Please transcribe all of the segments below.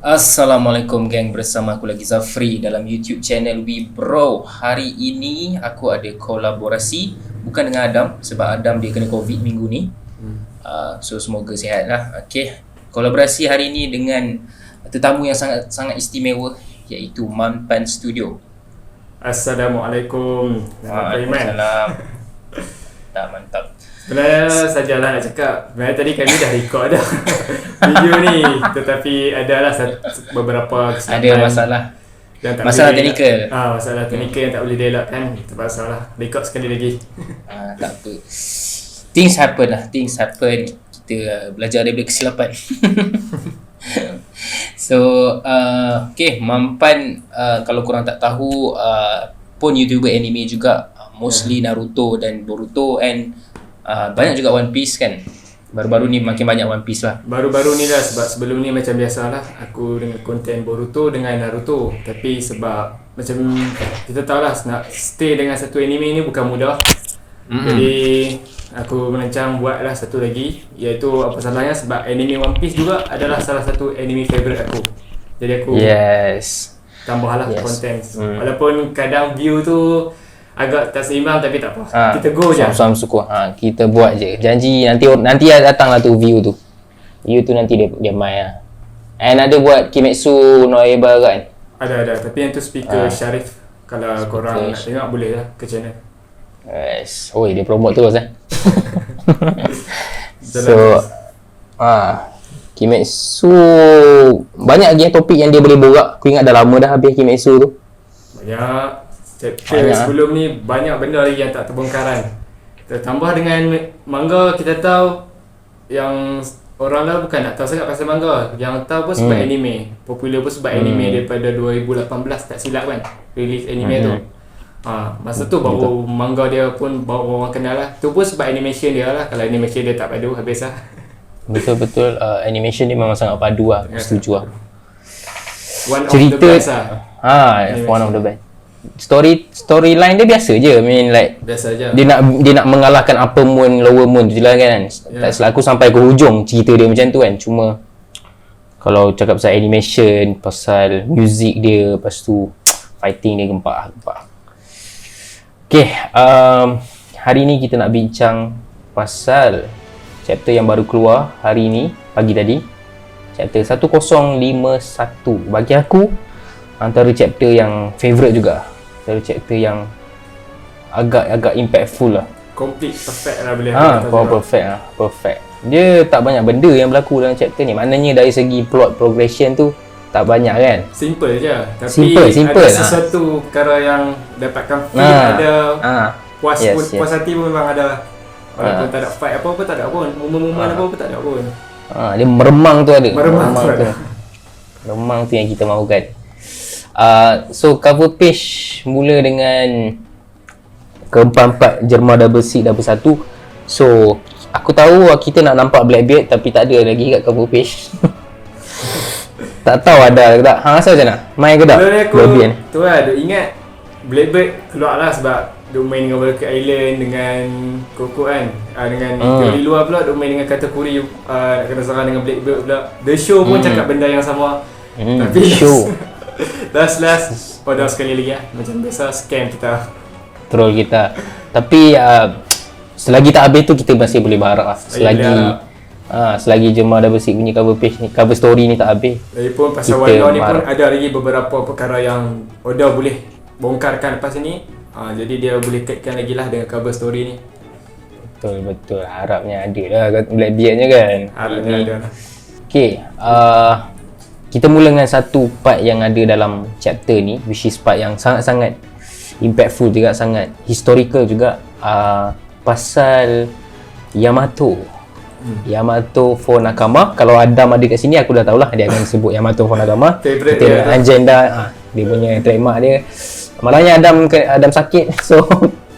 Assalamualaikum geng, bersama aku lagi Zafri dalam YouTube channel Webro. Hari ini aku ada kolaborasi bukan dengan Adam sebab Adam dia kena COVID minggu ni. So semoga sihat lah. Okay, kolaborasi hari ini dengan tetamu yang sangat istimewa iaitu Mampan Studio. Assalamualaikum. Waalaikumsalam. Tak, mantap. Sebenarnya sajalah nak cakap, sebenarnya tadi kami dah record dah video ni, tetapi adalah beberapa Ada masalah. Masalah teknikal. Masalah teknikal yang tak boleh dielakkan. Terpaksa lah record sekali lagi. Tak apa. Things happen lah. Kita belajar daripada kesilapan. So okay, Mampan kalau korang tak tahu pun YouTuber anime juga, mostly Naruto dan Boruto, and banyak juga One Piece kan. Baru-baru ni makin banyak One Piece lah. Baru-baru ni lah, sebab sebelum ni macam biasalah aku dengan konten Boruto dengan Naruto. Tapi sebab macam kita tahu lah, nak stay dengan satu anime ni bukan mudah. Jadi aku merancang buatlah satu lagi, iaitu apa salahnya sebab anime One Piece juga adalah salah satu anime favourite aku. Jadi aku tambahlah konten. Walaupun kadang view tu agak tak seimbang, tapi tak apa. Kita go je. Sama-sama suka. Kita buat je. Janji nanti datanglah tu view tu. View tu nanti dia main lah. And ada buat Kimetsu no Yaiba kan? Ada. Tapi yang tu speaker Syarif. Kalau korang nak tengok boleh lah ke channel. Yes. Oi, dia promote terus So Kimetsu banyak lagi topik yang dia boleh borak. Aku ingat dah lama dah habis Kimetsu tu. Banyak chapter sebelum ni, banyak benda lagi yang tak terbongkaran. Tambah dengan manga, kita tahu yang orang lah bukan nak tahu sangat pasal manga, yang tahu pun sebab anime. Popular pun sebab anime daripada 2018 tak silap kan, release anime tu. Masa tu baru manga dia pun baru orang kenal lah. Tu pun sebab animation dia lah. Kalau animation dia tak padu, habis lah. Betul-betul, animation dia memang sangat padu lah. Setuju lah. One of the best lah. One of the best. Storyline dia biasa je. I mean like biasa je. Dia nak mengalahkan upper moon, lower moon tu je lah kan. Tak selaku sampai ke hujung cerita dia macam tu kan. Cuma kalau cakap pasal animation, pasal music dia, lepas tu fighting dia gempak. Okay, hari ni kita nak bincang pasal chapter yang baru keluar hari ni, pagi tadi. Chapter 1051. Bagi aku antara chapter yang favourite juga. Antara chapter yang agak impactful lah. Complete perfect lah boleh. Perfect. Dia tak banyak benda yang berlaku dalam chapter ni. Maknanya dari segi plot progression tu tak banyak kan. Simple je. Tapi simple ada sesuatu perkara yang dapatkan feel, ada puas hati pun memang ada. Walaupun tak ada fight apa-apa, tak ada pun. Momen-momen apa-apa tak ada pun. Dia meremang tu ada. Meremang tu yang kita mahukan. So cover page mula dengan keempat-empat Jerma double C double 1. So aku tahu kita nak nampak Blackbeard tapi tak ada lagi kat cover page. Tak tahu ada ke tak. Asal macam mana? Main ke tak? Blackbeard tu lah, ingat Blackbeard keluar lah sebab dia main dengan Walker Island dengan Koko kan. Dengan teori luar pula dia main dengan Katakuri, nak kena serang dengan Blackbeard pula. The show pun cakap benda yang sama. Tapi show last pada sekali lagi lah. Macam biasa scam kita, troll kita. Tapi selagi tak habis tu kita masih boleh berharap lah. Selagi Jerma double C punya cover page ni, cover story ni tak habis. Lagipun pasal Wano ni pun ada lagi beberapa perkara yang Oda boleh bongkarkan lepas ni. Jadi dia boleh kaitkan lagi lah dengan cover story ni. Betul. Harapnya ada lah Blackbeardnya kan. Harapnya ada lah. Okay, kita mula dengan satu part yang ada dalam chapter ni, which is part yang sangat-sangat impactful juga, sangat historical juga. Pasal Yamato for Nakama. Kalau Adam ada kat sini, aku dah tahulah dia akan sebut Yamato for Nakama. Favorite kita agenda dia punya trademark dia. Malahnya Adam sakit, so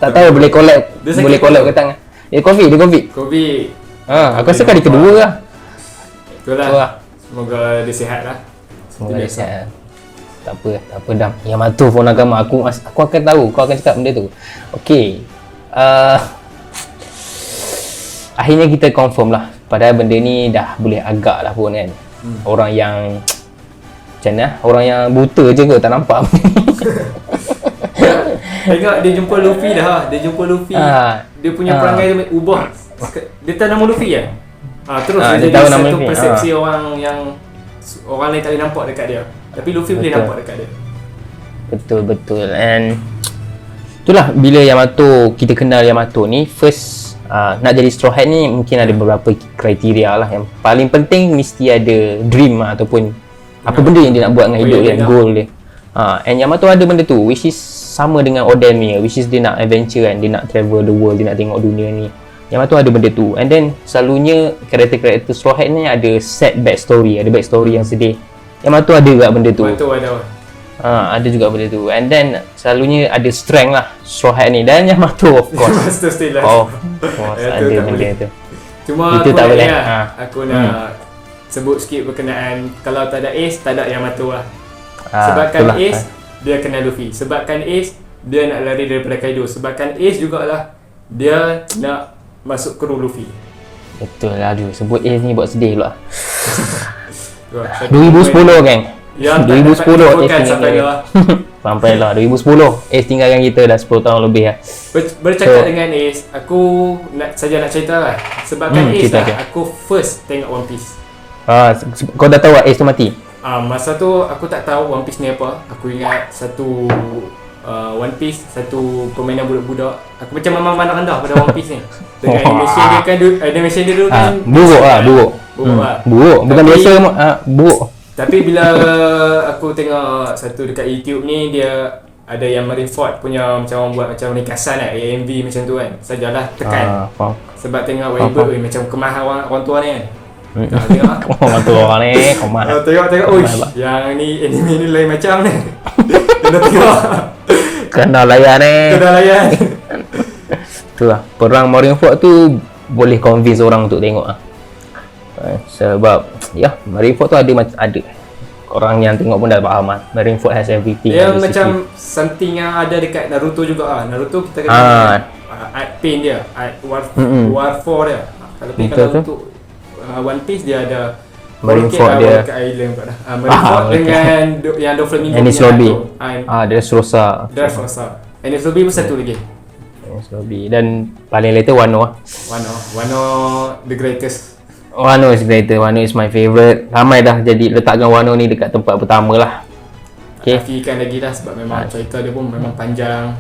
tak tahu boleh collab ke tangan. Dia COVID. Aku rasa kali kedua lah. Itulah. Semoga dia sihat lah. Semoga dia sihat. Tak apa Dam. Yamato for Nakama, aku akan tahu kau akan cakap benda tu. Okay, akhirnya kita confirm lah. Padahal benda ni dah boleh agak lah pun kan. Orang yang macam mana orang yang buta je ke tak nampak. Tengok dia jumpa Luffy dah. Dia jumpa Luffy. Dia punya perangai dia ubah. Dia tahu nama Luffy kan? Terus dia dia jadi tahu nama satu Luffy. persepsi orang yang orang lain tak boleh nampak dekat dia. Tapi Luffy boleh nampak dekat dia. Betul. And itulah bila Yamato, kita kenal Yamato ni first nak jadi Straw Hat ni mungkin ada beberapa kriteria lah. Yang paling penting mesti ada dream ataupun apa benda yang dia nak buat dengan hidup dia, goal dia. And Yamato ada benda tu which is sama dengan Oden ni, which is dia nak adventure kan, dia nak travel the world, dia nak tengok dunia ni. Yamato ada benda tu. And then selalunya karakter-karakter Straw Hat ni ada sad backstory, ada backstory yang sedih. Yamato ada juga benda tu. Yamato ada. Ada juga benda tu. And then selalunya ada strength lah Straw Hat ni. Dan Yamato of course. Master still lah. Of course ada benda tu. Cuma itu aku tak boleh. Aku nak sebut sikit berkenaan kalau tak ada Ace, tak ada Yamato lah. Sebabkan itulah. Ace, dia kenal Luffy. Sebabkan Ace, dia nak lari daripada Kaido. Sebabkan Ace jugalah, dia nak masuk kru Luffy. Betul lah. Aduh, sebut Ace ni buat sedih pula. 2010 2010 geng. yang 2010 Ace sampai tinggalkan. Sampai lah 2010 Ace tinggalkan kita dah 10 tahun lebih lah. Bercakap dengan Ace, aku nak cerita lah. Sebabkan Ace lah, aku first tengok One Piece. Kau dah tahu Ace tu mati? Masa tu aku tak tahu One Piece ni apa. Aku ingat satu One Piece, satu permainan budak-budak. Aku macam memang pandang rendah pada One Piece ni. Dengan animation dia kan, animation dia dulu kan buruk lah, buruk. Buruk, bukan biasa, buruk. Tapi bila aku tengok satu dekat YouTube ni, dia ada yang Marineford punya macam orang buat macam ringkasan lah, AMV macam tu kan. Sajalah tekan. Sebab tengok Weibo macam kemah orang tua ni kan. Tengok orang tua orang ni kemah. Tengok yang ni anime ni lain macam ni. Kena tengok. Kena layan ni. Kena layan. Itulah, perang Marineford tu boleh convince orang untuk tengok lah. Sebab ya, Marineford tu ada orang yang tengok pun dah faham lah. Marineford has everything. Dia macam something yang ada dekat Naruto juga lah. Naruto kita kena art paint dia, art war 4 dia. Kalau untuk One Piece dia ada Marineford dia dekat island kat dah. Marineford dengan yang Doflamingo Enies Lobby. Dressrosa. Enies Lobby pun satu lagi. Dan paling later Wano lah. Wano the greatest. Wano is greater. Wano is my favourite. Ramai dah jadi letakkan Wano ni dekat tempat pertama lah. Nafikan lagi lah sebab memang cerita dia pun memang panjang.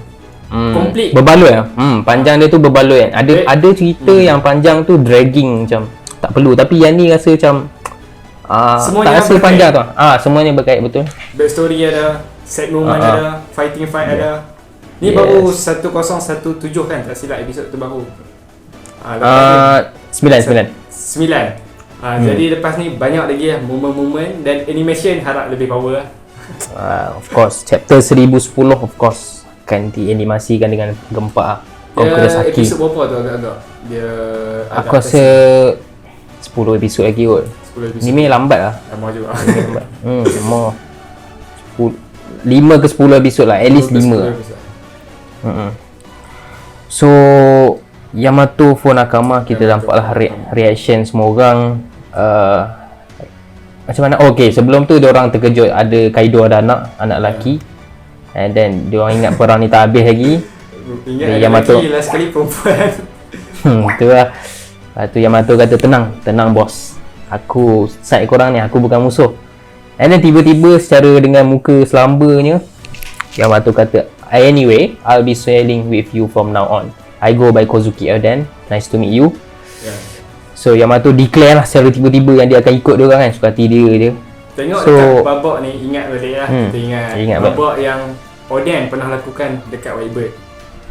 Complete. Berbaloi lah. Panjang dia tu berbaloi kan. Ada cerita yang panjang tu dragging macam tak perlu. Tapi yang ni rasa macam tak rasa panjang tu. Semuanya berkait betul. Backstory ada, set moment ada, fight ada. Ni baru 1017 kan, tak silap episod tu baru. 9. Jadi lepas ni banyak lagi lah momen-momen dan animation harap lebih power lah. Of course, chapter 1010 of course akan dianimasikan dengan gempak Konkurosaki. Episod berapa tu agak-agak? Dia aku rasa 10 episod lagi kot. 10 episod. Ni lambat lah. Lama juga. Lama. 5 ke 10 episod lah, at least 5. So Yamato Nakama kita nampaklah reaction semua orang macam mana. Okay, sebelum tu diorang terkejut ada Kaido ada anak lelaki. And then diorang ingat perang ni tak habis lagi. Ingat Yamato lelaki last kali perempuan. Tu lah. Lepas tu Yamato kata tenang bos, aku side korang ni, aku bukan musuh. And then tiba-tiba secara dengan muka selambanya Yamato kata, anyway, I'll be sailing with you from now on. I go by Kozuki Oden. Nice to meet you. So Yamato declare lah secara tiba-tiba yang dia akan ikut dia orang kan, suka hati dia. Tengok dekat babak ni, ingat balik lah. Kita ingat babak yang Oden pernah lakukan dekat Whitebird.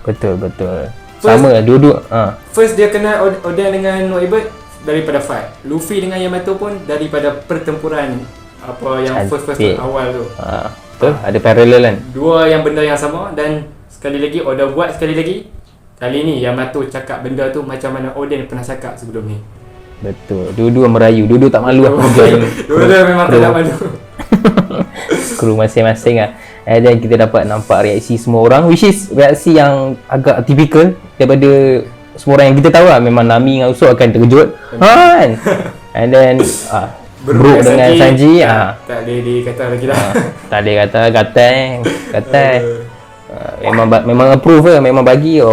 Betul. Sama dua-dua. First dia kena Oden dengan Whitebird daripada fight. Luffy dengan Yamato pun daripada pertempuran apa yang first awal tu. Betul, ada parallel kan. Dua yang benda yang sama dan sekali lagi Oda buat sekali lagi. Kali ni Yamato cakap benda tu macam mana Oden pernah cakap sebelum ni. Betul. Dua-dua merayu, dua-dua tak malu lah. Dua-dua memang tak malu. Kru masing-masing lah. Dan kita dapat nampak reaksi semua orang, which is reaksi yang agak typical daripada semua orang yang kita tahu lah. Memang Nami dengan Usopp akan terkejut kan. And then Bro dengan Sanji, tak boleh dikata lagi dah. tak boleh kata memang approve lah, memang bagi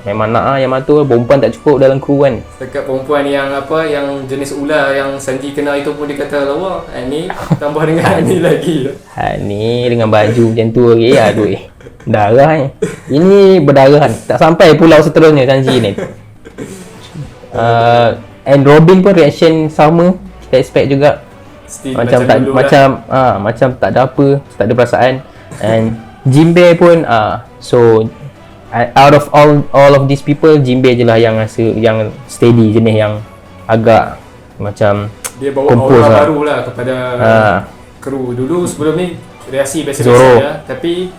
memang nak Yamato. Perempuan tak cukup dalam kru kan. Dekat perempuan yang yang jenis ular yang Sanji kenal itu pun dia kata lawa. Ni tambah dengan ni lagi. Ni dengan baju macam tu lagi, aduh darah ni. Ini berdarah, tak sampai pulau seterusnya Sanji ni. And Robin pun reaction sama, kita expect juga. Still Macam tak ada apa, tak ada perasaan. And Jinbei pun so out of all of these people, Jinbei je lah yang rasa yang steady, jenis yang agak macam dia bawa aura baru lah kepada kru. Dulu sebelum ni reaksi biasa-biasa je, tapi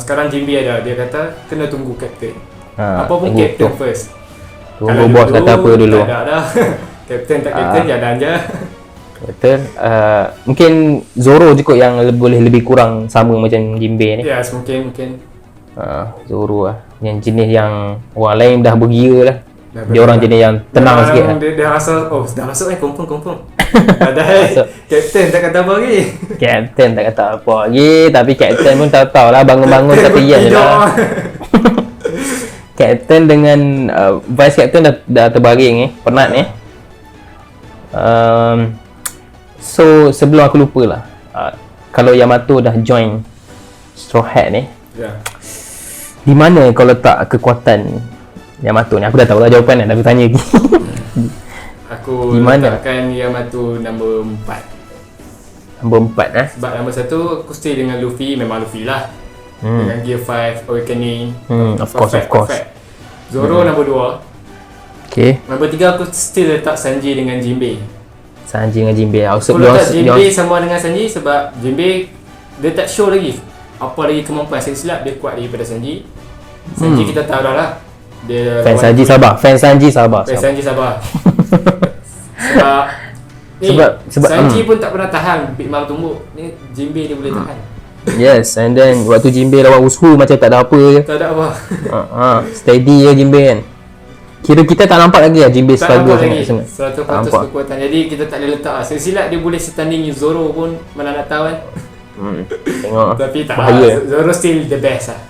sekarang Jinbei ada, dia kata kena tunggu kapten. Apa pun kapten first. Tunggu bos kata apa dulu. Tak ada dah. Kapten tak kapten jalan je. Betul. Mungkin Zoro je kot yang boleh lebih kurang sama macam Jinbei ni. Ya, mungkin. Zoro lah yang jenis yang orang lain dah bergira lah. Dia orang jenis yang tenang sikit lah. Dia rasa dah masuk confirm. Padahal kapten tak kata apa lagi. Kapten tak kata apa lagi, tapi kapten pun tak tahu lah, bangun-bangun tak tiyan je lah. Kapten dengan vice captain dah terbaring penat ni. So sebelum aku lupa lah, kalau Yamato dah join Straw Hat ni, di mana kau letak kekuatan Yamato ni? Aku dah tahu lah jawapan ni, aku tanya lagi. Aku letakkan Yamato nombor 4. Nombor 4 Sebab nombor 1 aku stay dengan Luffy, memang Luffy lah. Dengan Gear 5, Awakening. Of course. Zoro nombor 2. Okay. Nombor 3 aku still letak Sanji dengan Jinbei. Aku letak Jinbei sama dengan Sanji sebab Jinbei dia tak show lagi apa lagi kemampuan. Saya silap dia kuat daripada Sanji. Sanji kita tahu dah lah, dia Fans Sanji sabar. Sebab Sanji pun tak pernah tahan Big Mom tumbuk. Ni Jinbei dia boleh tahan. Yes, and then waktu Jinbei lawan Usopp macam tak ada apa je. Tak ada apa. Steady je Jinbei kan. Kira kita tak nampak lagi lah Jinbei struggle sangat. 100% kekuatan. Jadi kita tak boleh letak lah. Silap dia boleh setandingi Zoro pun, mana nak tahu kan. Tengok. Tapi tak bahaya. Zoro still the best lah.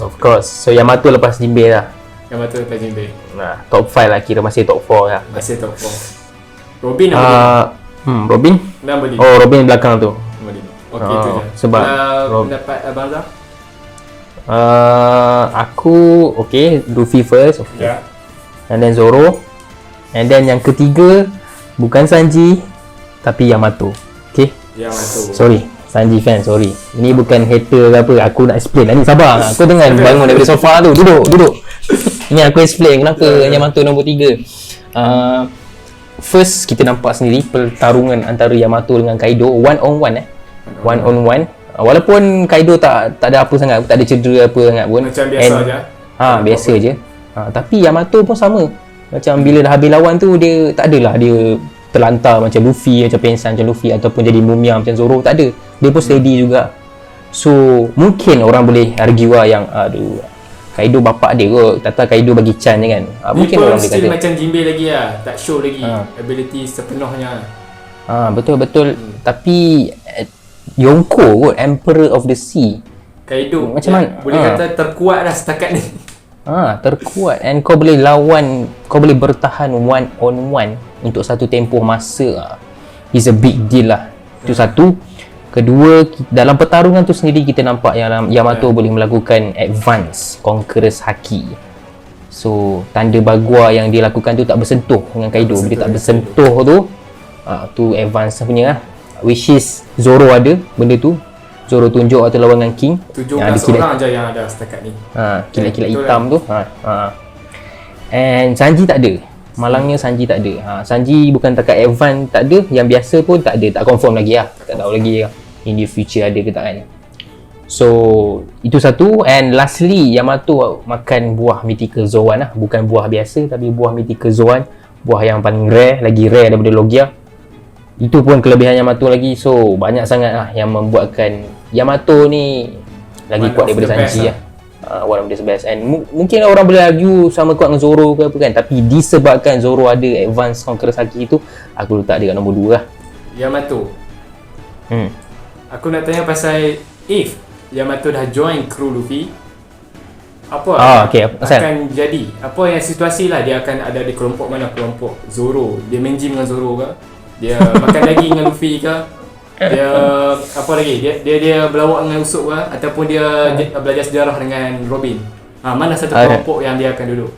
Of course. So Yamato lepas Jinbei lah. Yamato lepas Jinbei. Nah, top 5 lah, kira masih top 4 lah. Masih top 4. Robin nombor 5. Robin? Nombor 5. Oh, Robin belakang tu. Nombor 5. Okey, itu je. Sebab pendapat Abang Zah? Aku Luffy first. Ya. And then Zoro. And then yang ketiga bukan Sanji tapi Yamato. Okay? Yamato. Sorry, Sanji fan, sorry. Ini bukan hater ke apa, aku nak explain lah ni, sabar. Aku dengar bangun daripada sofa tu, duduk. Ni aku explain kenapa Yamato nombor 3. First kita nampak sendiri pertarungan antara Yamato dengan Kaido one on one. Walaupun Kaido tak ada apa sangat, tak ada cedera apa sangat pun. Macam biasa je. Biasa je. Tapi Yamato pun sama. Macam bila dah habis lawan tu, dia tak adalah dia terlantar macam Luffy, macam pensan macam Luffy ataupun jadi mumia macam Zoro, tak ada. Dia pun steady juga. So mungkin orang boleh argue lah yang Kaido bapak dia kot, tak Kaido bagi Chan je kan. Mungkin orang boleh kata macam Jinbei lagi lah, tak show lagi ability sepenuhnya. Betul. Tapi Yonko kot, Emperor of the Sea. Kaido macam mana? Boleh kata terkuat lah setakat ni. Terkuat. And kau boleh boleh bertahan one on one untuk satu tempoh masa. Is a big deal lah. Itu satu. Kedua, dalam pertarungan tu sendiri kita nampak yang Yamato boleh melakukan advance Conqueror's Haki. So tanda bagua yang dia lakukan tu tak bersentuh dengan Kaido. Bila tak bersentuh tu advance punya lah. Which is Zoro ada benda tu. Zoro tunjuk waktu lawan dengan King. 17 orang je yang ada setakat ni. Kilat-kilat hitam tu. And Sanji tak ada. Malangnya Sanji tak ada. Sanji bukan takat advance tak ada, yang biasa pun tak ada, tak confirm lagi lah. Tak tahu lagi lah in the future ada ke tak kan. So itu satu. And lastly, Yamato makan buah Mythical Zoan lah. Bukan buah biasa tapi buah Mythical Zoan. Buah yang paling rare, lagi rare daripada Logia. Itu pun kelebihan Yamato lagi. So banyak sangat lah yang membuatkan Yamato ni lagi kuat daripada Sanji lah. One of the best. And mungkin orang boleh argue sama kuat dengan Zoro ke apa kan, tapi disebabkan Zoro ada advance Conqueror's Haki tu, aku letak dia kat nombor 2 lah. Yamato. Aku nak tanya pasal if Yamato dah join kru Luffy, apa akan jadi? Apa yang situasi lah dia akan ada di kelompok mana? Kelompok Zoro, dia main gym dengan Zoro ke? Dia makan daging dengan Luffy ke? Dia apa lagi? Dia berlawak dengan Usopp ke? Ataupun dia belajar sejarah dengan Robin? Mana satu kelompok yang dia akan duduk?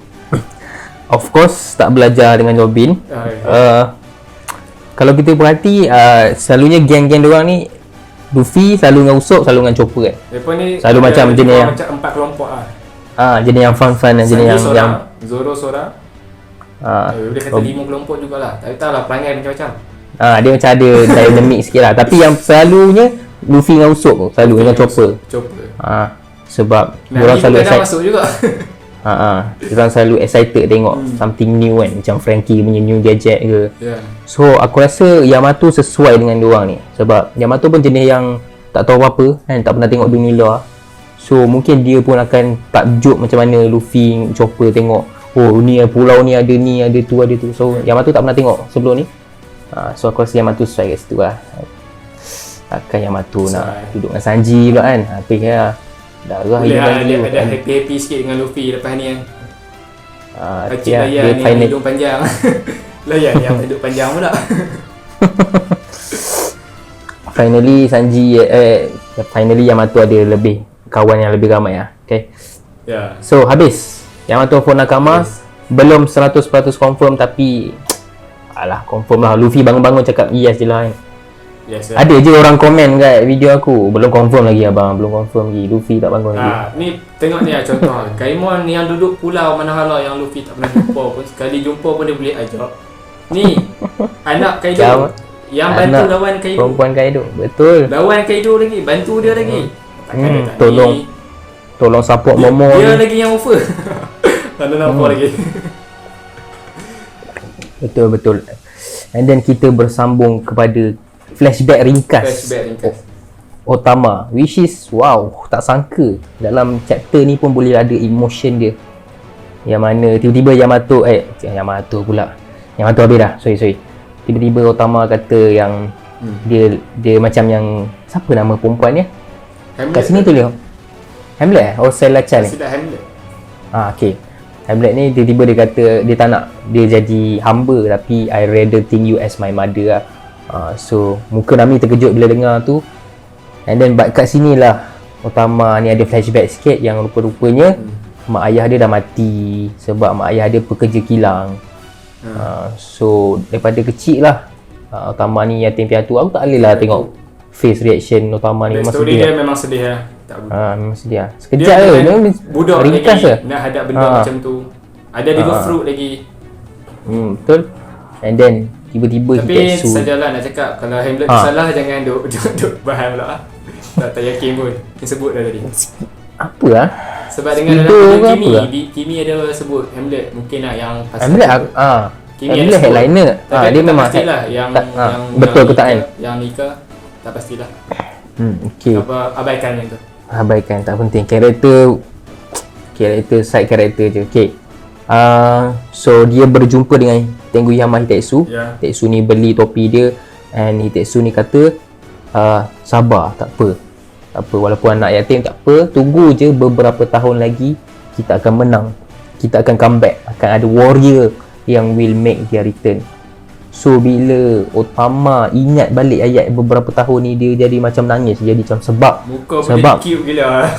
Of course tak belajar dengan Robin. Kalau kita perhati, selalunya geng-geng diorang ni, Luffy selalu dengan Usopp, selalu dengan Chopper kan. Depa ni selalu macam jenis yang macam 4 kelompok lah. Jenis yang fun-fun, jenis yang Zoro seorang. Dia kata 5 kelompok jugalah. Tak tahulah perangai macam-macam. Dia macam ada dynamic sikit lah. Tapi yang selalunya Luffy dengan Usopp, selalu dengan Chopper. Sebab diorang selalu masuk juga. Diorang selalu excited tengok something new kan, macam Frankie punya new gadget ke. So aku rasa Yamato sesuai dengan diorang ni. Sebab Yamato pun jenis yang tak tahu apa-apa kan, tak pernah tengok dunia luar. So mungkin dia pun akan takjub macam mana Luffy, Chopper tengok, oh ni pulau ni ada tu. So Yamato tak pernah tengok sebelum ni. So aku rasa Yamato sesuai kat situ lah. Takkan Yamato nak duduk dengan Sanji pula kan. Tapi ya darah ada happy sikit dengan Luffy lepas ni kan. Cik layan ni hidung panjang. Layan yang hidung panjang pula. Finally Sanji finally Yamato ada lebih kawan yang lebih ramai lah. Okay. So habis Yamato for Nakama. Belum 100% confirm, tapi confirm lah. Luffy bangun-bangun cakap yes je lah kan. Ada je orang komen kat video aku, belum confirm lagi abang, belum confirm lagi. Luffy tak bangun lagi. Ni tengok ni lah contoh. Gaimon yang duduk pulau mana-hala yang Luffy tak pernah jumpa pun, sekali jumpa pun dia boleh ajak. Ni anak Kaido yang bantu lawan Kaido, perempuan Kaido, betul. Lawan Kaido lagi, bantu dia lagi. Tolong support Momo. Dia lagi yang offer. Tak ada apa lagi. Betul. And then kita bersambung kepada flashback ringkas Otama, which is wow, tak sangka dalam chapter ni pun boleh ada emotion dia, yang mana tiba-tiba Yamato habis dah, sorry. Tiba-tiba Otama kata yang dia macam yang siapa nama perempuan ni kat sini tu dia Hamlet Selacan ni. Okay, Hamlet ni tiba-tiba dia kata dia tak nak dia jadi hamba, tapi I rather think you as my mother lah. So muka Nami terkejut bila dengar tu. And then kat sini lah Otama ni ada flashback sikit yang rupa-rupanya mak ayah dia dah mati sebab mak ayah dia pekerja kilang. So daripada kecil lah Otama ni yatim piatu. Aku tak boleh lah tengok face reaction Otama ni. Memang sedih. Dia memang sedih lah. Memang sedih lah. Sekejap je budak ringkas lagi nak hadap benda macam tu. Ada devil fruit lagi. Betul. And then tiba-tiba tapi sajalah nak cakap, kalau Hamlet salah jangan duk bahan pula. Tak yakin pun dia sebut dah tadi. Apa lah? Sebab dengan dalam Kimi ada sebut Hamlet, mungkin lah yang pasal Hamlet Hamlet headliner. Dia memang pastilah yang betul ke tak kan? Yang nikah tak pastilah. Okay. Abaikan yang tu. Abaikan, tak penting. Karakter side karakter je. Okay. So dia berjumpa dengan Tenguyama Hitetsu. Hitetsu ni beli topi dia, and Hitetsu ni kata sabar, tak apa, walaupun anak yatim tak apa, tunggu je beberapa tahun lagi kita akan menang, kita akan comeback, akan ada warrior yang will make their return. So bila Otama ingat balik ayat beberapa tahun ni, dia jadi macam nangis, jadi macam sebab cute gila.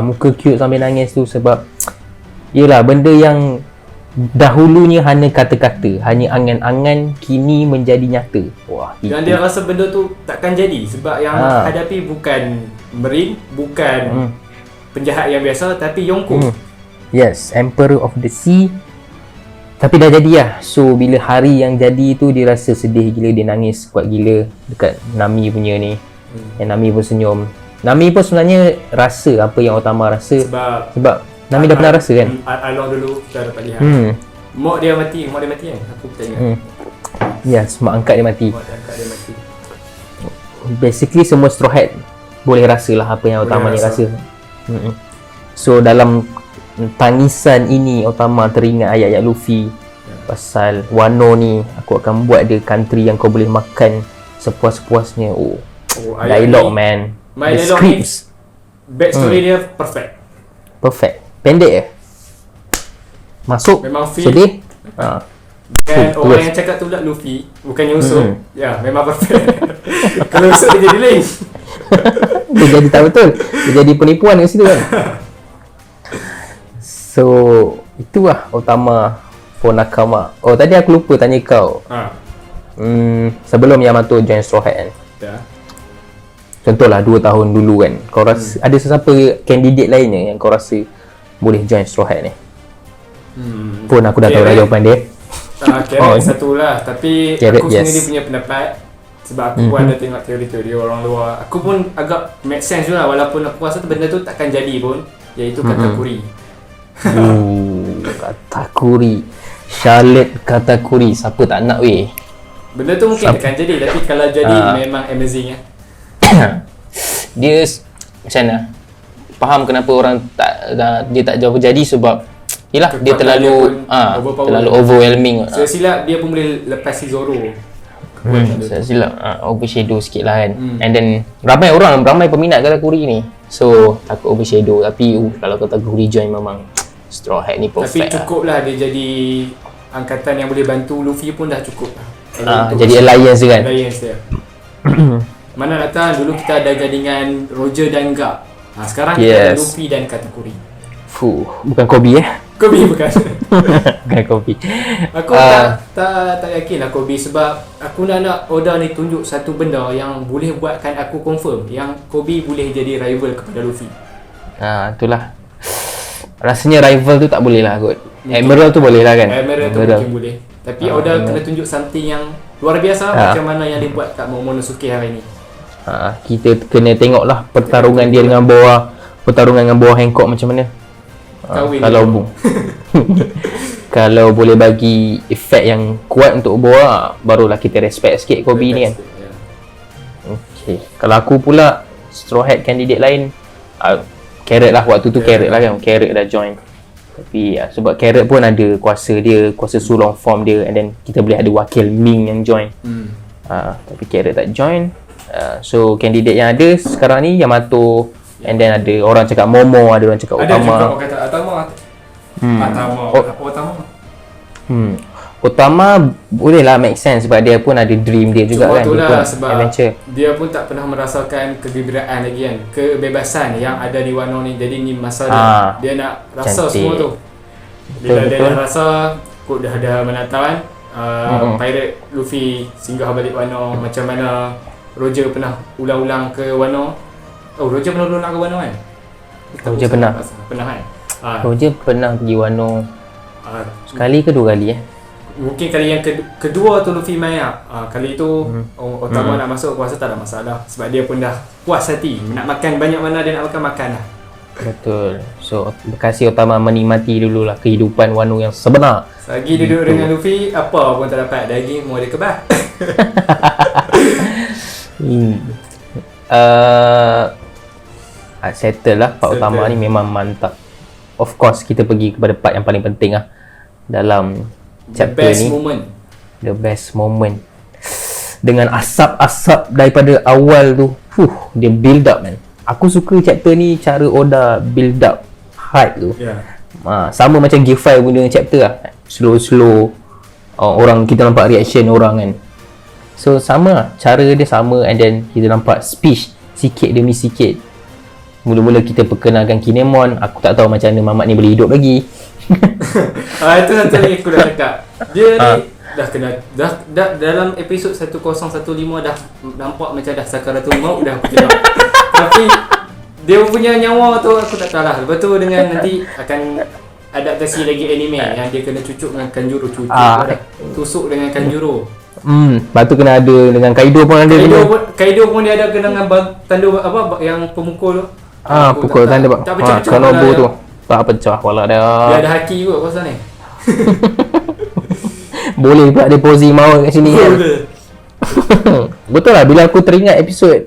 Muka cute sambil nangis tu sebab yelah, benda yang dahulunya hanya kata-kata, hanya angan-angan, kini menjadi nyata. Wah, dan dia rasa benda tu takkan jadi sebab yang hadapi bukan Marine, bukan penjahat yang biasa, tapi Yonko. Yes, Emperor of the Sea. Tapi dah jadi lah. So bila hari yang jadi tu, dia rasa sedih gila, dia nangis kuat gila dekat Nami punya ni. Dan Nami pun senyum. Nami pun sebenarnya rasa apa yang Otama rasa sebab Nami dah pernah rasa kan? Along dulu kita dapat lihat. Mak dia mati kan? Aku tak ingat. Yes, mak angkat dia mati. Basically semua Straw Hat boleh rasa lah apa yang Otama ni rasa. So dalam tangisan ini Otama teringat ayat-ayat Luffy pasal Wano ni, aku akan buat dia country yang kau boleh makan sepuas-puasnya. Dialog man. My The dialog ni, scripts backstory dia perfect. Pendek je, masuk Memang feel. sedih. Dan Terus. orang yang cakap tu pula Luffy, bukannya Usopp. Ya, memang perfect. Kalau Usopp dia jadi lain. Dia jadi tak betul, dia jadi penipuan kat situ kan. So itulah Otama for Nakama. Oh tadi aku lupa tanya kau, sebelum Yamato join Straw Hat kan, Dah. contohlah 2 tahun dulu kan, kau rasa ada sesiapa kandidat lainnya yang kau rasa boleh join Straw Hat ni? Pun aku dah tahu dah jawapan dia. Carrot satulah. Tapi Carrot, aku sendiri yes. punya pendapat, sebab aku pun ada tengok teori-teori orang luar. Aku pun agak make sense juga, walaupun aku rasa benda tu takkan jadi pun, iaitu Katakuri. Katakuri, Charlotte Katakuri, siapa tak nak weh. Benda tu mungkin takkan jadi, tapi kalau jadi memang amazing ya. Dia macam mana? Faham kenapa orang dia tak jawab jadi sebab yelah dia terlalu terlalu overwhelming. Saya silap dia pun boleh lepas si Zoro. Saya silap overshadow sikit lah kan. And then ramai peminat Katakuri ni, so takut overshadow. Tapi kalau Katakuri join memang Straw Hat ni perfect. Tapi cukup lah dia jadi angkatan yang boleh bantu Luffy pun dah cukup lah. Jadi alliance kan. Alliance dia. Mana nak tahu dulu kita ada gadingan Roger dan Garp. Sekarang kita ada Luffy dan Katakuri. Bukan Kobe Kobe bukan. Bukan Kobe. Aku tak yakin lah Kobe, sebab aku nak Oda ni tunjuk satu benda yang boleh buatkan aku confirm yang Kobe boleh jadi rival kepada Luffy. Itulah. Rasanya rival tu tak boleh lah kot. Admiral tu boleh lah kan. Admiral tu mungkin boleh. Tapi Oda kena tunjuk something yang luar biasa macam mana yang dia buat kat Momonosuke hari ni. Kita kena tengok lah pertarungan dia dengan bawah Hancock macam mana. Kalau boleh bagi efek yang kuat untuk bawah, barulah kita respect sikit Kobe ni kan. Okay. Kalau aku pula Straw Hat candidate lain, Carrot lah waktu tu. Carrot lah kan. Carrot dah join. Tapi sebab Carrot pun ada kuasa sulong form dia, and then kita boleh ada wakil Ming yang join. Tapi Carrot tak join. So candidate yang ada sekarang ni Yamato, and then ada orang cakap Momo, ada orang cakap Otama. Ada juga orang kata Otama. Otama boleh lah make sense sebab dia pun ada dream dia juga. Cuma kan. Dia pun sebab adventure. Dia pun tak pernah merasakan kegembiraan lagi kan, kebebasan yang ada di Wano ni. Jadi ni masa dia nak rasa cantik. Semua tu. Bila dia dah rasa kod dah ada menatauan, pirate Luffy singgah balik Wano. Macam mana Roger pernah ulang-ulang ke Wano. Roger pernah ulang ke Wano kan? Roger pernah kan? Roger pernah pergi Wano sekali ke 2 kali Mungkin kali yang kedua tu Luffy main kali tu Otama nak masuk, aku rasa tak ada masalah. Sebab dia pun dah puas hati. Nak makan banyak mana dia nak makan lah. Betul. So kasih Otama menikmati dululah kehidupan Wano yang sebenar. Lagi duduk dengan Luffy, apa pun tak dapat. Daging mau dia kebah. Settle lah. Part Otama ni memang mantap. Of course kita pergi kepada part yang paling penting lah dalam chapter ni. The best moment. Dengan asap-asap daripada awal tu, dia build up man. Aku suka chapter ni, cara Oda build up hype tu. Sama macam Gear 5 punya chapter lah. Slow orang kita nampak reaction orang kan. So sama lah, cara dia sama, and then kita nampak speech sikit demi sikit. Mula-mula kita perkenalkan Kinemon, aku tak tahu macam mana Mamat ni boleh hidup lagi. Itu satu lagi aku dah cakap. Dia ni dah kena dalam episod 1015 dah nampak macam dah sakaratul maut dah aku tengok. Tapi dia punya nyawa tu aku tak tahu lah. Lepas tu dengan nanti akan adaptasi lagi anime yang dia kena cucuk dengan Kanjuro, tusuk dengan Kanjuro. Lepas tu kena ada dengan Kaido pun ada. Kaido pun dia ada kena dengan tanda apa yang pemukul tu. Pukul tanda pak. Kanobu tu. Tak pecah wala dah. Dia ada haki juga pasal ni. Boleh pula dia posing maut kat sini kan. Betul lah, bila aku teringat episod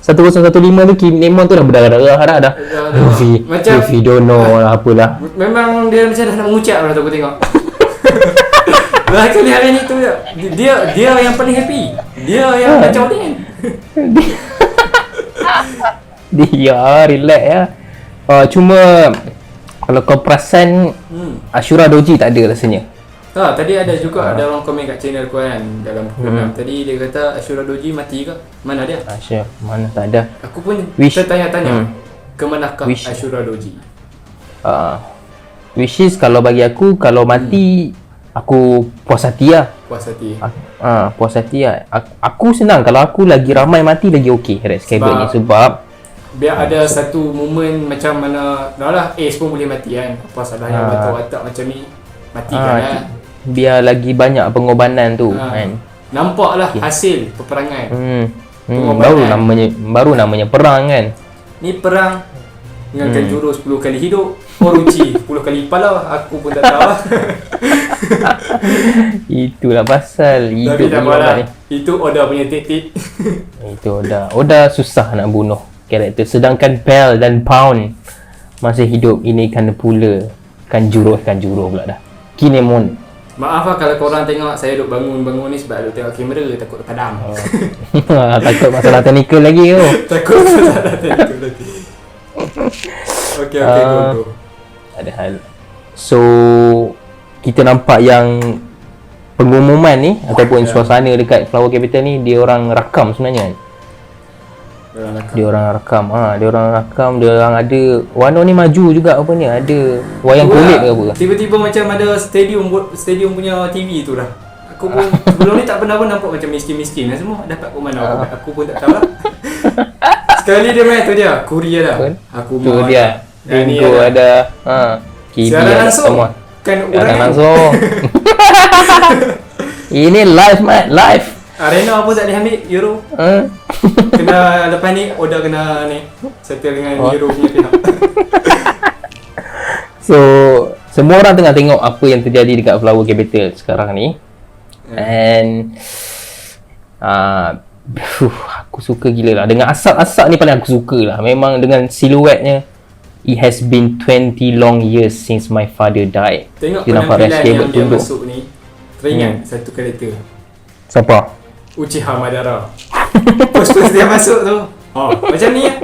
1015 tu Kinemon tu dah berdarah-darah dah. Luffy Macam- Luffy Dono lah apalah. Memang dia macam dah nak mengucap lah tu aku tengok. Lah kali hari ni tu dia yang paling happy. Dia yang kacau dia. Dia relax ya. Cuma kalau kau perasan Ashura Doji tak ada rasanya. Tadi ada juga ada orang komen kat channel aku kan dalam program. Tadi dia kata Ashura Doji mati ke? Mana dia? Asyik mana tak ada. Aku pun Wish. tertanya-tanya. Ke manakah Wish. Ashura Doji? Which is kalau bagi aku, kalau mati aku puas hati lah. Puas hati. Puas hati lah. Aku senang kalau aku lagi ramai mati lagi okey Red Scabbard ni, sebab Biar ada satu momen macam mana dah lah Ace pun boleh mati kan. Apa salahnya watak macam ni matikan kan. biar lagi banyak pengorbanan tu kan. Nampaklah hasil peperangan. Baru namanya perang kan. Ni perang dengan Kanjuro 10 kali hidup, Orochi 10 kali pala, aku pun tak tahu. Itulah pasal Tapi hidup tak ni apalah. orang ni. Itu Oda punya taktik. Itu Oda susah nak bunuh karakter, sedangkan Bell dan Pound masih hidup. Ini kan pula Kanjuro pula dah. Kinemon. Maaf lah kalau korang tengok saya duk bangun-bangun ni sebab duk tengok kamera, takut padam. Takut masalah technical lagi tu. Takut masalah teknikal lagi. Okay, go. Ada hal. So kita nampak yang pengumuman ni ataupun suasana dekat Flower Capital ni dia orang rakam sebenarnya kan. Dia orang rakam, dia orang ada Wano ni maju juga apa ni, ada wayang kulit ke apa. Tiba-tiba macam ada stadium punya TV tu dah. Aku pun sebelum ni tak pernah pun nampak macam miskin-miskin lah semua. Dapat ke mana aku pun tak tahu lah. Sekali dia main tu dia, Korea dah. Aku tu mau dia. Bingo ada. Siaran langsung. Kan Siaran langsung. Ini live mat, live. Arena pun tak boleh ambil Euro. Kena lepas ni Oda kena ni settle dengan Euro punya pihak. So semua orang tengah tengok apa yang terjadi dekat Flower Capital sekarang ni. And aku suka gila lah dengan asap-asap ni, paling aku suka lah. Memang dengan siluetnya. It has been 20 long years since my father died. Tengok Dia nampak penampilan yang dia tunduk. masuk ni. Teringat satu karakter, Siapa? Uchiha Madara. Pos-pos dia masuk tu, macam ni lah.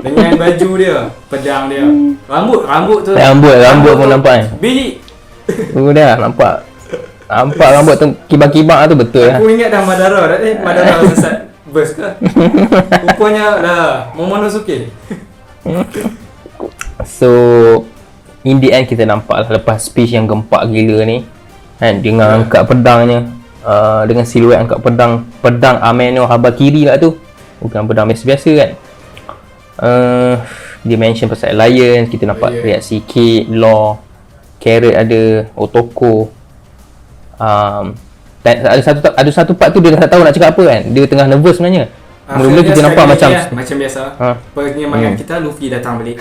Dengan baju dia, pedang dia, Rambut tu Rambut pun nampak kan. biji. Tu dah nampak rambut tu kibar-kibar tu, betul lah. Aku ingat dah Madara dah. Madara sesat burst ke? Rupanya dah Momonosuke. So in the end kita nampak lah lepas speech yang gempak gila ni kan, dengan angkat pedangnya, dengan siluet angkat pedang Ameno Habakiri lah tu, bukan pedang biasa kan. Dia mention pasal Alliance, kita nampak reaksi Kid, Law, Carrot ada, Otoko. Dan ada satu part tu dia dah tak tahu nak cakap apa kan, dia tengah nervous sebenarnya. Mula-mula kita nampak macam biasa. Penyemangat kita, Luffy datang balik.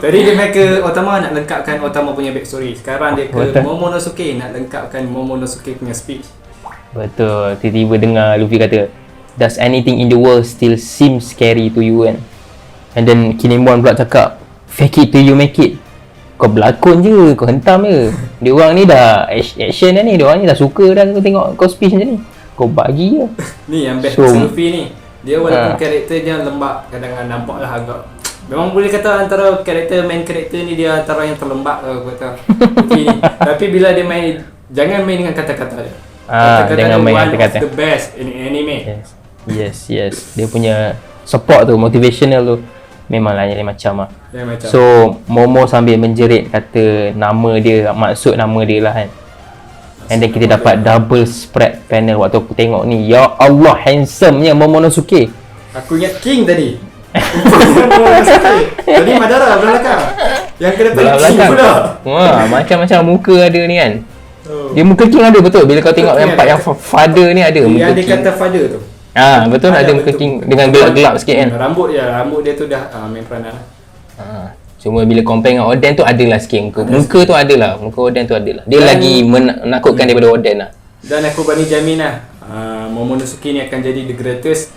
Tadi dia main ke Otama nak lengkapkan Otama punya backstory. Sekarang dia ke Momonosuke nak lengkapkan Momonosuke punya speech. Betul. Tiba-tiba dengar Luffy kata, "Does anything in the world still seem scary to you?" kan. And then Kinemon pula cakap, "Fake it till you make it." Kau berlakon je, kau hentam je. Dia orang ni dah action dah ni, dia orang ni dah suka dah tengok kau speech macam ni. Kau bagi je. Ni yang best Luffy ni. Dia walaupun karakternya lembab, kadang-kadang nampak lah agak, memang boleh kata antara main karakter ni dia antara yang terlembab aku kata. Luffy ni. Tapi bila dia main, jangan main dengan kata-kata dia. Kata-kata jangan dia main one kata-kata. of the best in anime. Yes. Dia punya support tu, motivational tu memang lain macam lah. Macam. So Momo sambil menjerit kata nama dia, maksud nama dia lah kan. And then kita dapat double spread panel waktu aku tengok ni. Ya Allah, handsome-nya Momonosuke. Aku ingat King tadi. Momonosuke. Tadi Madara belakang. Yang kena King pula. Wah, macam-macam muka ada ni kan. Dia muka King ada betul. Bila kau tengok yang part yang father ni ada muka yang dia King. kata father tu. Betul, ada muka King dengan gelap-gelap sikit kan. Rambut dia tu dah main peranan lah. Cuma bila compare dengan Oden tu adalah sikit muka tu adalah, muka Oden tu adalah. Dia lagi menakutkan daripada Oden lah. Dan aku berani jamin lah, Momonosuke ni akan jadi the greatest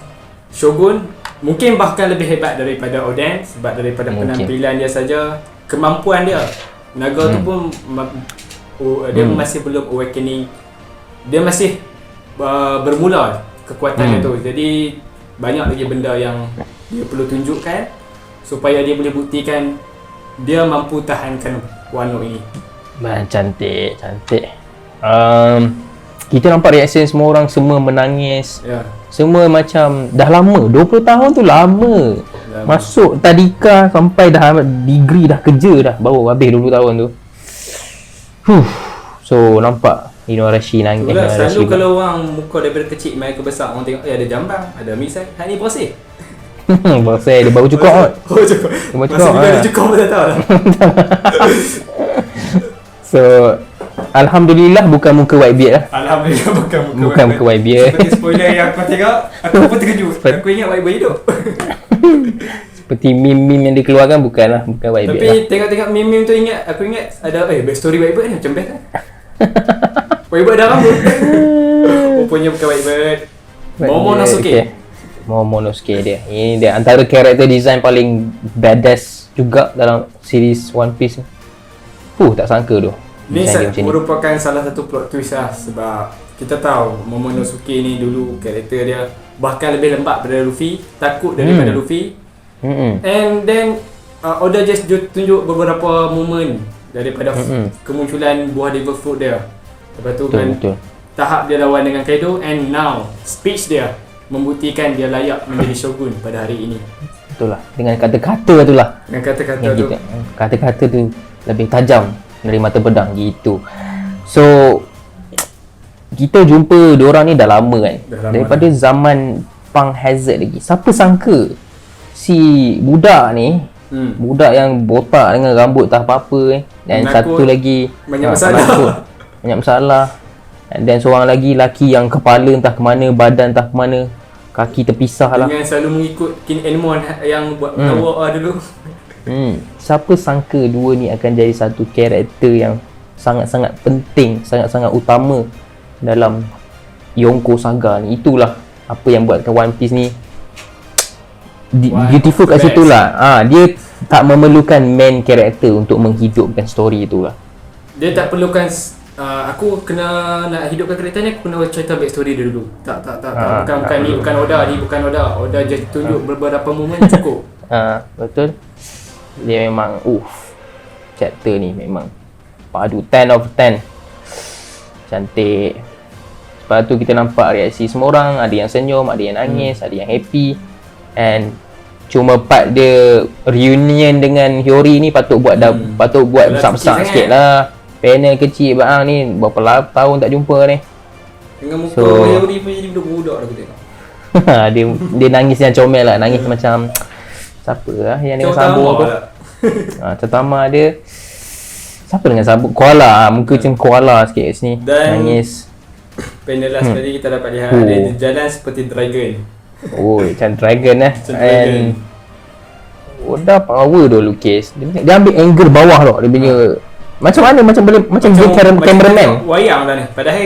shogun mungkin bahkan lebih hebat daripada Oden sebab daripada penampilan dia saja, kemampuan dia. Naga tu pun dia masih belum awakening. Dia masih bermula kekuatan dia tu. Jadi banyak lagi benda yang dia perlu tunjukkan supaya dia boleh buktikan dia mampu tahankan Wano ini. Cantik. Kita nampak reaction semua orang, semua menangis. Semua macam dah lama, 20 tahun tu lama. Masuk tadika sampai dah degree, dah kerja dah, baru habis 20 tahun tu. So nampak Inuarashi nangis. Selalu kalau orang muka daripada kecil main ke besar, orang tengok ada jambang, ada misai. Hak ni proses. Proses dia baru cukup kot. Cukup. Masa dia ada cukup pun tak tahu lah. So alhamdulillah bukan muka Whitebeard lah. Alhamdulillah bukan muka Whitebeard. Seperti spoiler yang aku tengok, aku pun terkejut. Aku ingat Whitebeard hidup. Seperti meme-meme yang dikeluarkan bukan Whitebeard. Tapi lah. tengok-tengok meme-meme tu aku ingat ada backstory Whitebeard ni macam best kan. Whitebeard dah rambut. Rupanya bukan Whitebeard. Momonosuke dia. Ini dia antara karakter design paling badass juga dalam series One Piece ni. Tak sangka tu. Ni merupakan salah satu plot twist lah sebab kita tahu Momonosuke ni dulu karakter dia bahkan lebih lembab daripada Luffy, takut daripada Luffy. And then Oda just tunjuk beberapa moment daripada kemunculan buah devil fruit dia. Lepas tu betul. Tahap dia lawan dengan Kaido, and now speech dia membuktikan dia layak menjadi shogun pada hari ini. Betul lah. Dengan kata-kata tu lah. Dengan kata-kata tu. Kata-kata tu lebih tajam dari mata pedang gitu. So kita jumpa diorang ni dah lama kan. Daripada zaman Punk Hazard lagi. Siapa sangka si budak ni, budak yang botak dengan rambut tak apa-apa dan satu lagi banyak masalah. Dan seorang lagi laki yang kepala entah ke mana, badan entah ke mana, kaki terpisah lah. Dengan selalu mengikut King Enmon yang buat Tower dulu. Siapa sangka dua ni akan jadi satu karakter yang sangat-sangat penting, sangat-sangat utama dalam Yonko Saga ni. Itulah apa yang buatkan One Piece ni beautiful kat situ lah. Dia tak memerlukan main karakter untuk menghidupkan story itulah. Dia tak perlukan aku kena nak hidupkan karakter ni, aku kena cerita backstory dia dulu. Tak. Bukan ni bukan Oda. Oda just tunjuk beberapa momen cukup. Betul. Dia memang chapter ni memang padu 10 of 10. Cantik. Lepas tu kita nampak reaksi semua orang, ada yang senyum, ada yang nangis, ada yang happy. And cuma part dia reunion dengan Hiyori ni patut buat besar-besar sikit lah. Panel kecil bang ni berapa tahun tak jumpa ni. Dengan muka Hiyori pun jadi budak-budak dah aku tengok. dia nangis yang comel lah, nangis macam siapa lah yang dengan sabuk tu. Terutama dia siapa dengan sabuk koala, muka macam koala sikit kat sini. Dan nangis. Panel last tadi kita dapat lihat dia jalan seperti dragon. Macam dragon And Oda power tu lukis. Dia ambil angle bawah tau. Dia punya macam mana macam dia cameraman. Wayang lah ni. Padahal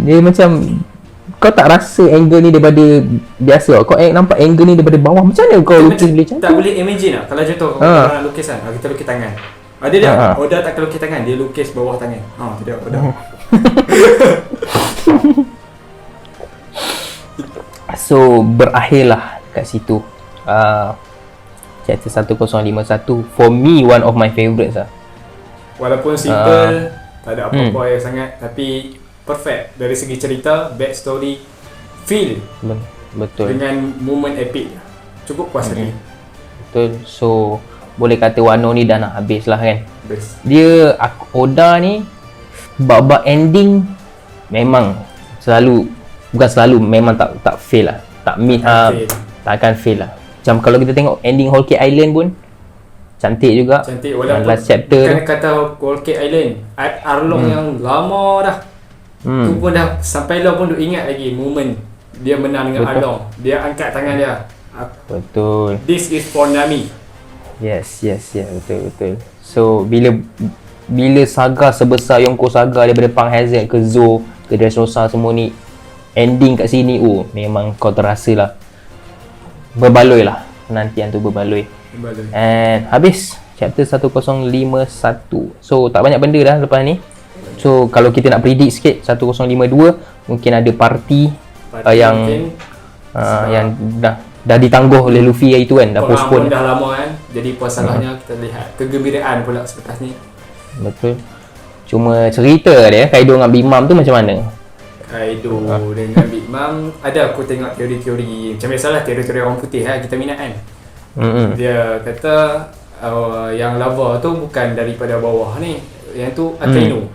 dia macam kau tak rasa angle ni daripada biasa. Kau nampak angle ni daripada bawah. Macam mana kau lukis boleh cantik? Tak boleh imagine lah. Kalau contoh orang nak lukis kan, kita lukis tangan. Dia Oda tak lukis tangan, dia lukis bawah tangan. Tu dia Oda. So berakhirlah kat situ chapter 1051. For me one of my favourites lah. Walaupun simple, tak ada apa-apa yang sangat, tapi perfect dari segi cerita, backstory, feel. Betul. Dengan moment epic. Cukup puas hati. Betul. So boleh kata Wano ni dah nak habis lah kan. Dia Oda ni bab ending memang memang tak fail lah. Tak meet up, tak akan fail lah. Macam kalau kita tengok ending Whole Cake Island pun cantik juga. Cantik walaupun last chapter bukan kata Whole Cake Island, Arlong yang lama dah. Aku pun dah sampai lah pun duk ingat lagi moment dia menang dengan Arlong. Dia angkat tangan dia. Betul. This is for Nami. Yes, betul. So bila saga sebesar Yonko Saga daripada Punk Hazard ke Zou ke Dressrosa semua ni ending kat sini, memang kau terasa lah berbaloi lah. Penantian tu berbaloi. Baloi. And habis chapter 1051. So tak banyak benda dah lepas ni. So kalau kita nak predict sikit 1052 mungkin ada party yang mungkin yang dah ditangguh oleh Luffy hari tu kan, dah orang postpone. pun dah lama kan. Jadi puas salahnya kita lihat kegembiraan pula selepas ni. Betul. Cuma cerita dia Kaido dengan Big Mom tu macam mana? Kaido dengan Big Mom, ada aku tengok teori-teori macam biasalah, teori-teori orang putih lah kita minat kan. Dia kata yang lava tu bukan daripada bawah ni, yang tu Akainu.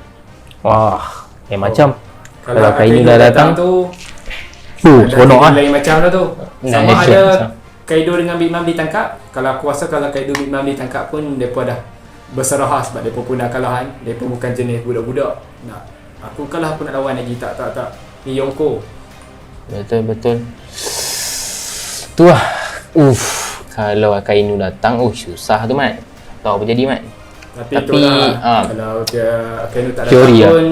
Wah, macam Kalau kalau Akainu dah datang tu seronok lah. lain macam lah tu. Sama Nah, ada action. Kaido dengan Big Mom ditangkap. Kalau aku rasa kalau Kaido Big Mom ditangkap pun mereka dah berserah sebab mereka pun dah kalah kan. Mereka bukan jenis budak-budak. Nak aku kalah aku nak lawan lagi, tak. Ni Yonko. Betul. Tu lah. Kalau Akainu datang, susah tu Mat. Tahu apa jadi Mat. Tapi itulah, kalau dia Akainu tak datang teori pun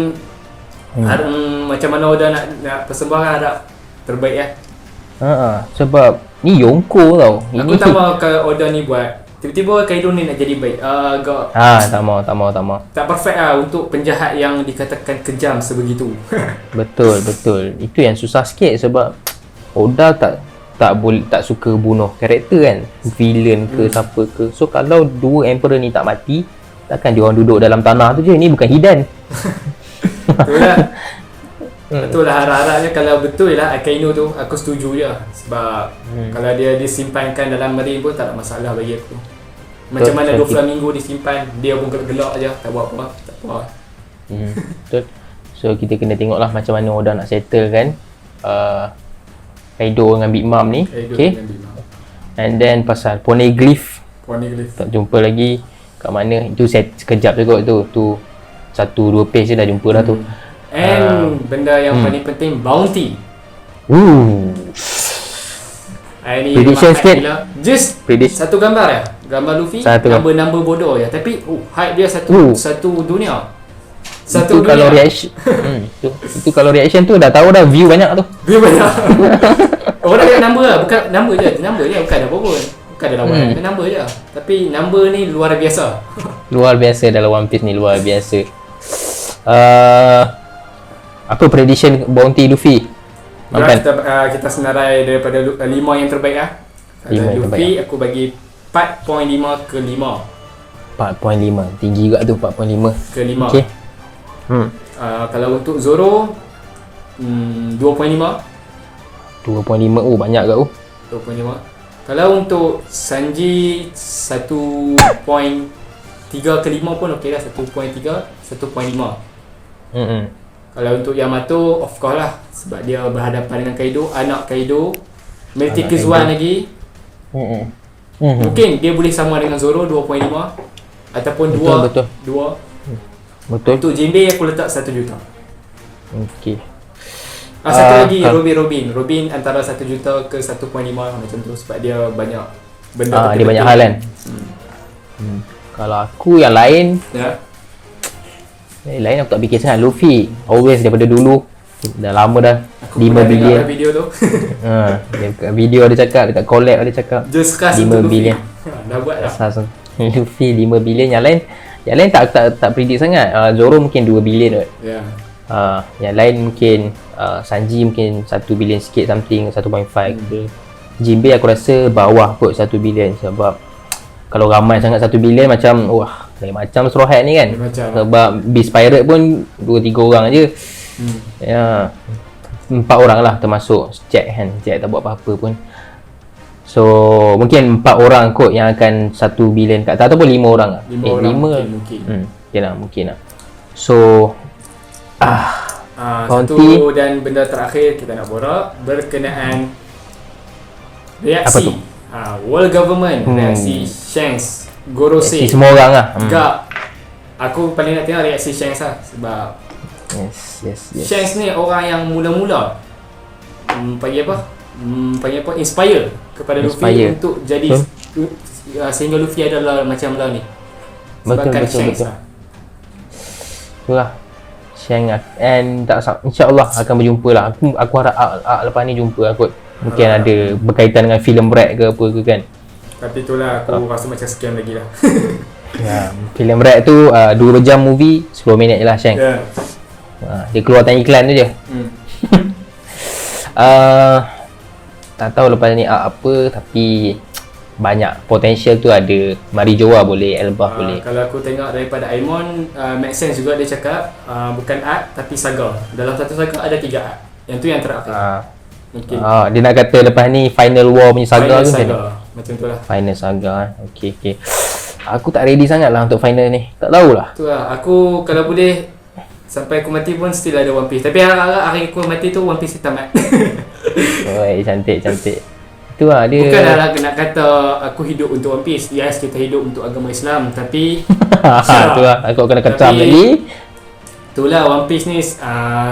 macam mana Oda nak persembahkan harap terbaik ya. Sebab ni Yonko tau. Aku tak mahu kalau Oda ni buat tiba-tiba Kaido ni nak jadi baik. Agak tak mau. tak perfect lah untuk penjahat yang dikatakan kejam sebegitu. Betul. Itu yang susah sikit sebab Oda tak suka bunuh karakter kan, villain ke siapa ke. So kalau dua emperor ni tak mati, takkan dia orang duduk dalam tanah tu je. Ni bukan Hidan. Betul lah, harap-harapnya kalau betul lah Akainu tu, aku setuju je. Sebab kalau dia disimpankan dalam marine pun tak ada masalah bagi aku. Macam mana Doflamingo disimpan, dia pun gelak je, tak buat apa, tak apa. Betul. So kita kena tengok lah macam mana Oda nak settle kan Kaido dengan Big Mom ni. Okay. And then pasal Poneglyph tak jumpa lagi kat mana. Itu sekejap je kot tu 1-2 page je dah jumpa dah tu. And benda yang paling penting, bounty. Prediction sikit. Just satu gambar ya. Gambar Luffy, number bodoh ya. Tapi hype dia satu dunia. Satu itu dunia. Kalau reaction itu kalau reaction tu dah tahu dah view banyak tu. View banyak. Orang lihat number lah, bukan number je, bukan apa pun. Bukan ada lawan, number je. Tapi number ni luar biasa. Luar biasa dalam One Piece ni, luar biasa. Apa prediction bounty Luffy? Kita senarai daripada 5 yang terbaik lah. Luffy aku bagi 4.5 ke 5. 4.5. Tinggi juga tu 4.5 ke 5. Okey. Kalau untuk Zoro 2.5. 2.5. Banyak ke tu? 2.5. Kalau untuk Sanji 1.3 ke 5 pun okey lah. 1.3, 1.5. Kalau untuk Yamato, of course lah, sebab dia berhadapan dengan Kaido, anak Kaido, Melty Kizuan lagi. Mungkin dia boleh sama dengan Zoro 2.5 ataupun 2. Betul. Untuk Jinbei aku letak 1 juta. Okey. Satu lagi Robin antara 1 juta ke 1.5 macam tu, sebab dia banyak benda dia banyak hal kan. Kalau aku yang lain, lain aku tak fikir sangat. Luffy always daripada dulu, dah lama dah, aku 5 bilion video tu. Dekat video dia cakap, dekat collab dia cakap just 5 bilion. Dah buat dah. Luffy 5 bilion. Yang lain tak predict sangat. Zoro mungkin 2 bilion kot. Yang lain mungkin Sanji mungkin 1 bilion sikit, something 1.5 ke. Jinbei aku rasa bawah kot 1 bilion, sebab kalau ramai sangat 1 bilion macam lain macam Straw Hat ni kan. Sebab Beast Pirate pun 2-3 orang je. 4 orang lah termasuk Jack kan. Jack tak buat apa-apa pun. So mungkin 4 orang kot yang akan 1 bilion kat atas, ataupun 5 orang lah. 5 orang mungkin. Mungkin lah. So satu dan benda terakhir kita nak borak berkenaan reaksi. Apa tu? World Government, reaksi Shanks, Gorosei. Semua orang lah. Aku paling nak tengok reaksi Shanks lah, sebab yes. Shanks ni orang yang mula-mula panggil apa, inspire kepada Luffy untuk jadi sehingga Luffy adalah macam lah ni. Sebabkan Shanks lah. Itulah Shanks, and insyaAllah akan berjumpa lah. Aku harap lepas ni jumpa lah kot. Mungkin ada berkaitan dengan filem rap ke apa ke kan. Tapi itulah aku rasa macam scam lagi lah. Ya, filem rap tu 2 jam movie 10 minit je lah Syeng. Ya. Dia keluarkan iklan tu je. Tak tahu lepas ni apa, tapi banyak potensial tu ada. Mari Joa boleh, Elbah boleh. Kalau aku tengok daripada Aimon, make sense juga dia cakap bukan art tapi saga. Dalam satu saga ada 3 art. Yang tu yang terakhir. Mungkin. Dia nak kata lepas ni Final War punya saga Final ke saga. Macam tu lah. Final saga. Okey. Aku tak ready sangat lah untuk final ni. Tak tahulah. Tu lah. Aku kalau boleh sampai aku mati pun still ada One Piece. Tapi harap-harap hari aku mati tu One Piece tamat. Oi, cantik. Itu lah dia. Bukanlah nak kata aku hidup untuk One Piece. Yes, kita hidup untuk agama Islam. Tapi tu lah. Aku kena kecam lagi. Itulah One Piece ni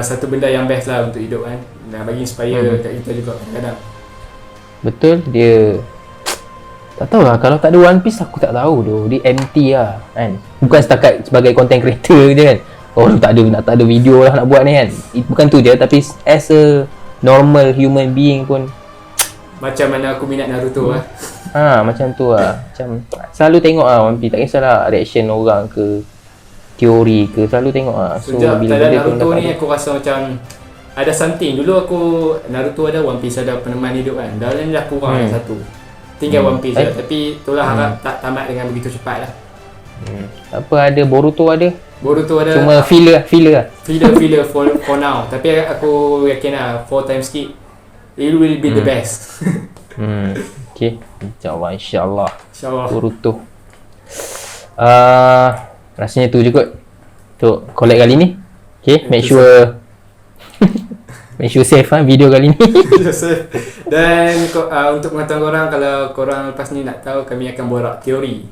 satu benda yang best lah untuk hidup kan. Nak bagi inspire kat kita juga kadang-kadang. Betul, dia tak tahulah, kalau tak ada One Piece aku tak tahu tu. Dia empty lah kan. Bukan setakat sebagai content creator je kan. Tak ada video lah nak buat ni kan. Bukan tu je, tapi as a normal human being pun macam mana aku minat Naruto lah. Macam tu lah. Macam selalu tengok lah One Piece, tak kisahlah reaction orang ke, teori ke, selalu tengok lah. So sejak bila tak ada benda pun Naruto dapat ni aku rasa macam ada something. Dulu aku Naruto ada, One Piece ada, peneman hidup kan. Dah ni dah kurang satu. Tinggal One Piece je. Tapi itulah harap tak tamat dengan begitu cepat lah. Apa ada Boruto ada. Boruto ada. Cuma filler lah. Filler for now. Tapi aku yakin lah 4 times skip it will be the best. Okay, InsyaAllah Boruto. Rasanya tu je kot untuk collect kali ni. Okay, make sure save video kali ni. Dan untuk pengetahuan korang, kalau korang lepas ni nak tahu, kami akan borak teori.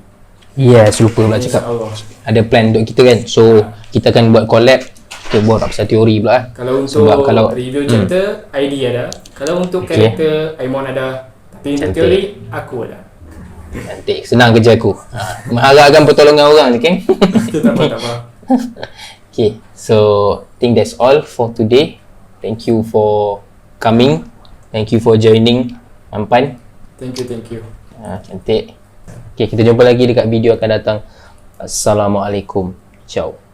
Yes, lupa pula cakap. Ada plan untuk kita kan. So kita akan buat collab, kita borak pasal teori pula. Kalau untuk review chapter, ID ada. Kalau untuk karakter, Aimon ada. Tapi untuk teori, aku ada. Cantik, senang kerja aku. Mengharapkan pertolongan orang je, kan? Tak apa. Okay, so I think that's all for today. Thank you for coming. Thank you for joining, Ampan. Thank you. Cantik. Okay, kita jumpa lagi dekat video akan datang. Assalamualaikum. Ciao.